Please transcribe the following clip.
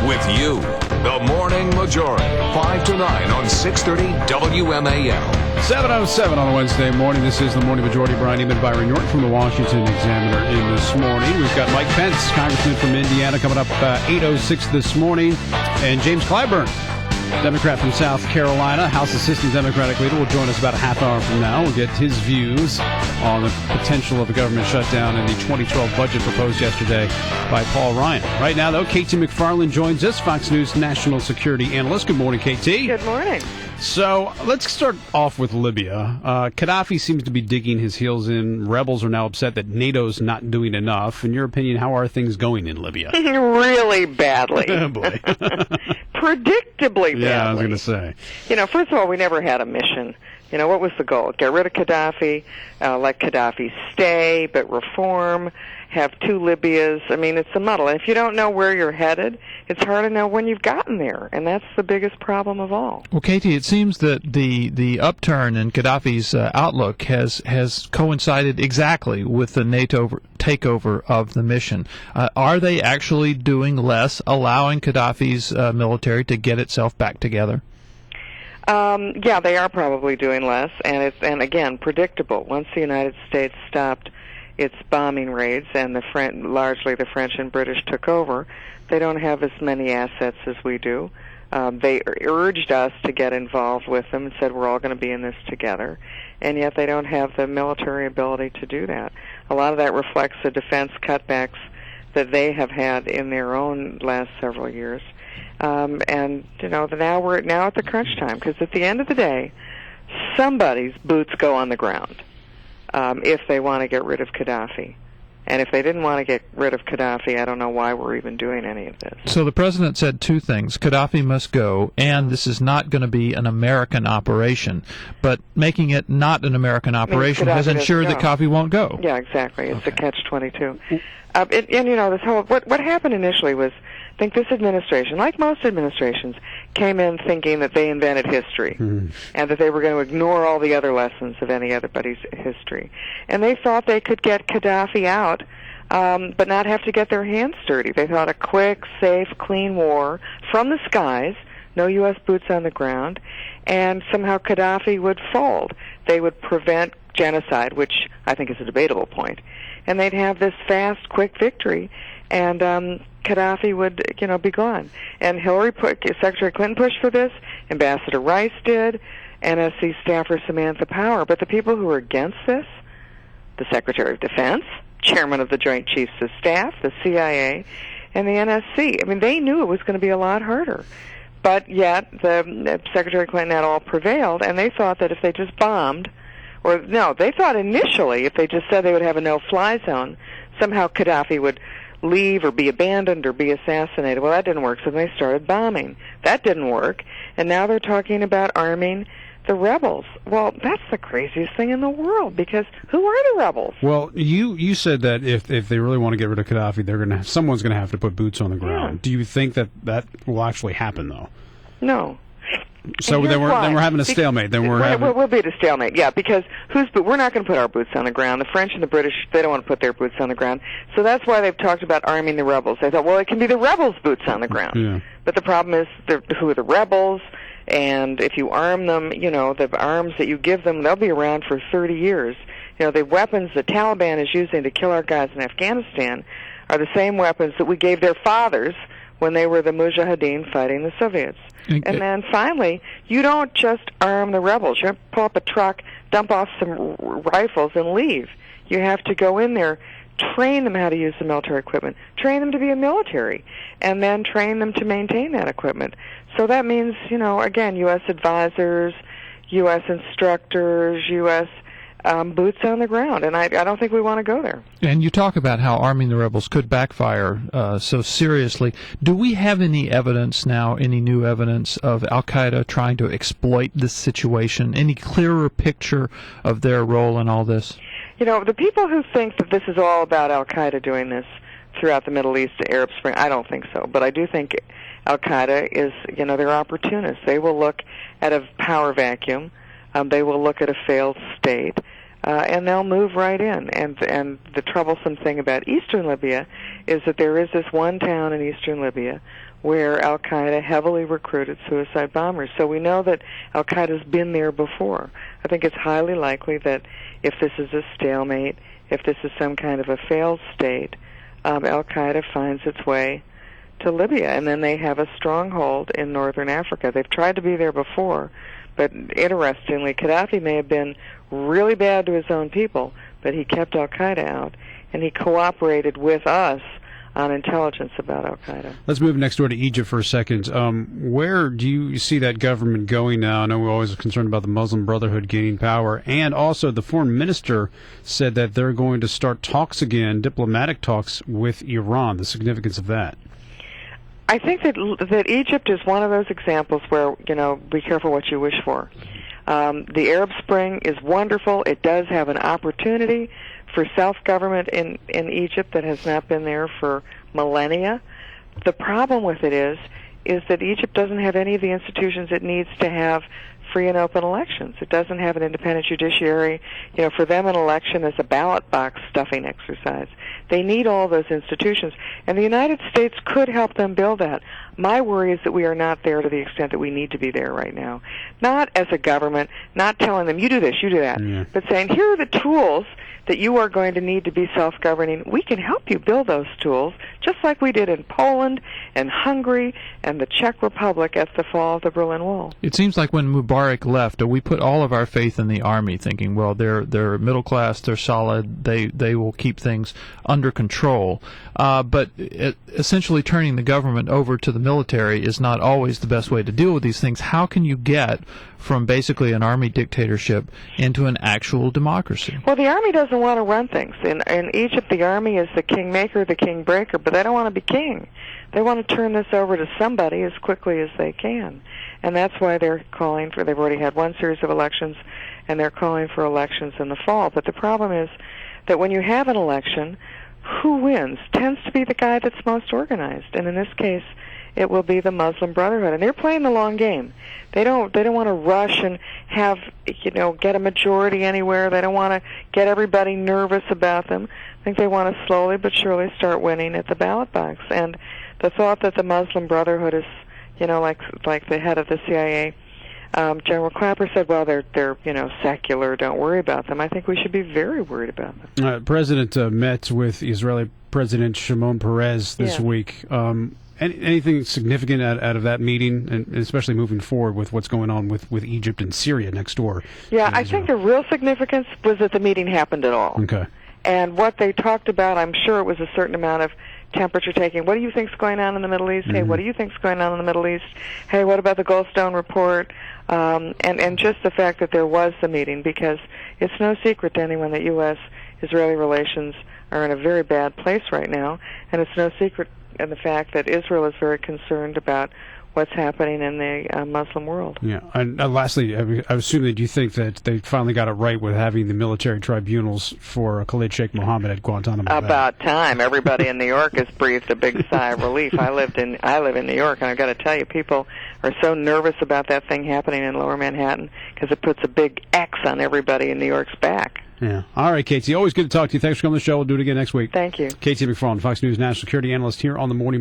with you. The Morning Majority, 5 to 9 on 630 WMAL. 7:07 on a Wednesday morning. This is the Morning Majority. Brian Eamon, Byron York from the Washington Examiner in this morning. We've got Mike Pence, Congressman from Indiana, coming up 8:06 this morning. And James Clyburn, Democrat from South Carolina, House Assistant Democratic Leader, will join us about a half hour from now. We'll get his views on the potential of a government shutdown and the 2012 budget proposed yesterday by Paul Ryan. Right now, though, KT McFarland joins us, Fox News national security analyst. Good morning, KT. Good morning. So let's start off with Libya. Gaddafi seems to be digging his heels in. Rebels are now upset that NATO's not doing enough. In your opinion, how are things going in Libya? Really badly. Oh, boy. Predictably badly. Yeah, I was going to say. First of all, we never had a mission. What was the goal? Get rid of Gaddafi, let Gaddafi stay, but reform, have two Libyas. It's a muddle. And if you don't know where you're headed, it's hard to know when you've gotten there, and that's the biggest problem of all. Well, Katie, it seems that the upturn in Gaddafi's outlook has coincided exactly with the NATO takeover of the mission. Are they actually doing less, allowing Gaddafi's military to get itself back together? Yeah, they are probably doing less, and again, predictable. Once the United States stopped its bombing raids and largely the French and British took over, they don't have as many assets as we do. They urged us to get involved with them and said we're all going to be in this together, and yet they don't have the military ability to do that. A lot of that reflects the defense cutbacks that they have had in their own last several years. Now we're at the crunch time, because at the end of the day, somebody's boots go on the ground if they want to get rid of Gaddafi. And if they didn't want to get rid of Gaddafi, I don't know why we're even doing any of this. So the president said two things. Gaddafi must go, and this is not going to be an American operation. But making it not an American operation has ensured that Gaddafi won't go. Yeah, exactly. It's a catch-22. This whole what happened initially was, I think this administration, like most administrations, came in thinking that they invented history and that they were going to ignore all the other lessons of anybody's history. And they thought they could get Gaddafi out, but not have to get their hands dirty. They thought a quick, safe, clean war from the skies, no U.S. boots on the ground, and somehow Gaddafi would fold. They would prevent genocide, which I think is a debatable point, and they'd have this fast, quick victory, and Gaddafi would, be gone. And Secretary Clinton pushed for this, Ambassador Rice did, NSC staffer Samantha Power. But the people who were against this, the Secretary of Defense, Chairman of the Joint Chiefs of Staff, the CIA, and the NSC, they knew it was going to be a lot harder. But yet, the Secretary Clinton et al. Prevailed, and they thought that if they just bombed, they thought initially if they just said they would have a no-fly zone, somehow Gaddafi would leave or be abandoned or be assassinated. Well, that didn't work, so they started bombing. That didn't work, and now they're talking about arming the rebels. Well, that's the craziest thing in the world, because who are the rebels? Well, you said that if they really want to get rid of Gaddafi, someone's going to have to put boots on the ground. Yeah. Do you think that will actually happen, though? No. So then we're having a stalemate. We'll be at a stalemate, yeah, because we're not going to put our boots on the ground. The French and the British, they don't want to put their boots on the ground. So that's why they've talked about arming the rebels. They thought, well, it can be the rebels' boots on the ground. Yeah. But the problem is, who are the rebels? And if you arm them, the arms that you give them, they'll be around for 30 years. The weapons the Taliban is using to kill our guys in Afghanistan are the same weapons that we gave their fathers when they were the Mujahideen fighting the Soviets. And then finally, you don't just arm the rebels. You have to pull up a truck, dump off some rifles, and leave. You have to go in there, train them how to use the military equipment, train them to be a military, and then train them to maintain that equipment. So that means, again, U.S. advisors, U.S. instructors, U.S. Boots on the ground, and I don't think we want to go there. And you talk about how arming the rebels could backfire so seriously. Do we have any evidence now, any new evidence of Al-Qaeda trying to exploit this situation? Any clearer picture of their role in all this? The people who think that this is all about Al-Qaeda doing this throughout the Middle East, the Arab Spring, I don't think so. But I do think Al-Qaeda is, they're opportunists. They will look at a power vacuum. They will look at a failed state. and they'll move right in. And the troublesome thing about eastern Libya is that there is this one town in eastern Libya where Al-Qaeda heavily recruited suicide bombers. So we know that Al-Qaeda's been there before. I think it's highly likely that if this is a stalemate, if this is some kind of a failed state, Al-Qaeda finds its way to Libya, and then they have a stronghold in northern Africa. They've tried to be there before, but interestingly, Gaddafi may have been really bad to his own people, but he kept Al-Qaeda out, and he cooperated with us on intelligence about Al-Qaeda. Let's move next door to Egypt for a second. Where do you see that government going now? I know we're always concerned about the Muslim Brotherhood gaining power, and also the foreign minister said that they're going to start talks again, diplomatic talks with Iran. The significance of that? I think that Egypt is one of those examples where, be careful what you wish for. The Arab Spring is wonderful. It does have an opportunity for self-government in Egypt that has not been there for millennia. The problem with it is that Egypt doesn't have any of the institutions it needs to have free and open elections. It doesn't have an independent judiciary. For them, an election is a ballot box stuffing exercise. They need all those institutions, and the United States could help them build that. My worry is that we are not there to the extent that we need to be there right now. Not as a government, not telling them, you do this, you do that, but saying, here are the tools that you are going to need to be self-governing. We can help you build those tools, just like we did in Poland and Hungary and the Czech Republic at the fall of the Berlin Wall. It seems like when Mubarak left, we put all of our faith in the army, thinking, well, they're middle class, they're solid, they will keep things under control. But essentially turning the government over to the military is not always the best way to deal with these things. How can you get from basically an army dictatorship into an actual democracy? Well, the army doesn't want to run things. In Egypt, the army is the kingmaker, the king breaker, but they don't want to be king. They want to turn this over to somebody as quickly as they can. And that's why they're calling for, they've already had one series of elections, and they're calling for elections in the fall. But the problem is that when you have an election, who wins tends to be the guy that's most organized. And in this case, it will be the Muslim Brotherhood, and they're playing the long game. They don't want to rush and have get a majority anywhere. They don't want to get everybody nervous about them. I think they want to slowly but surely start winning at the ballot box. And the thought that the Muslim Brotherhood is, like the head of the CIA, General Clapper said, well, they're secular. Don't worry about them. I think we should be very worried about them. President met with Israeli President Shimon Peres this week. Anything significant out of that meeting, and especially moving forward with what's going on with Egypt and Syria next door? Yeah, I think the real significance was that the meeting happened at all. Okay. And what they talked about, I'm sure it was a certain amount of temperature taking. What do you think's going on in the Middle East? Hey, what do you think's going on in the Middle East? Hey, what about the Goldstone report? And just the fact that there was the meeting, because it's no secret to anyone that U.S.-Israeli relations are in a very bad place right now, and it's no secret in the fact that Israel is very concerned about what's happening in the Muslim world. Yeah. And lastly, I assume that you think that they finally got it right with having the military tribunals for Khalid Sheikh Mohammed at Guantanamo Bay. About time. Everybody in New York has breathed a big sigh of relief. I live in New York, and I've got to tell you, people are so nervous about that thing happening in Lower Manhattan because it puts a big X on everybody in New York's back. Yeah. All right, Katie. Always good to talk to you. Thanks for coming on the show. We'll do it again next week. Thank you. Katie McFarland, Fox News national security analyst here on the Morning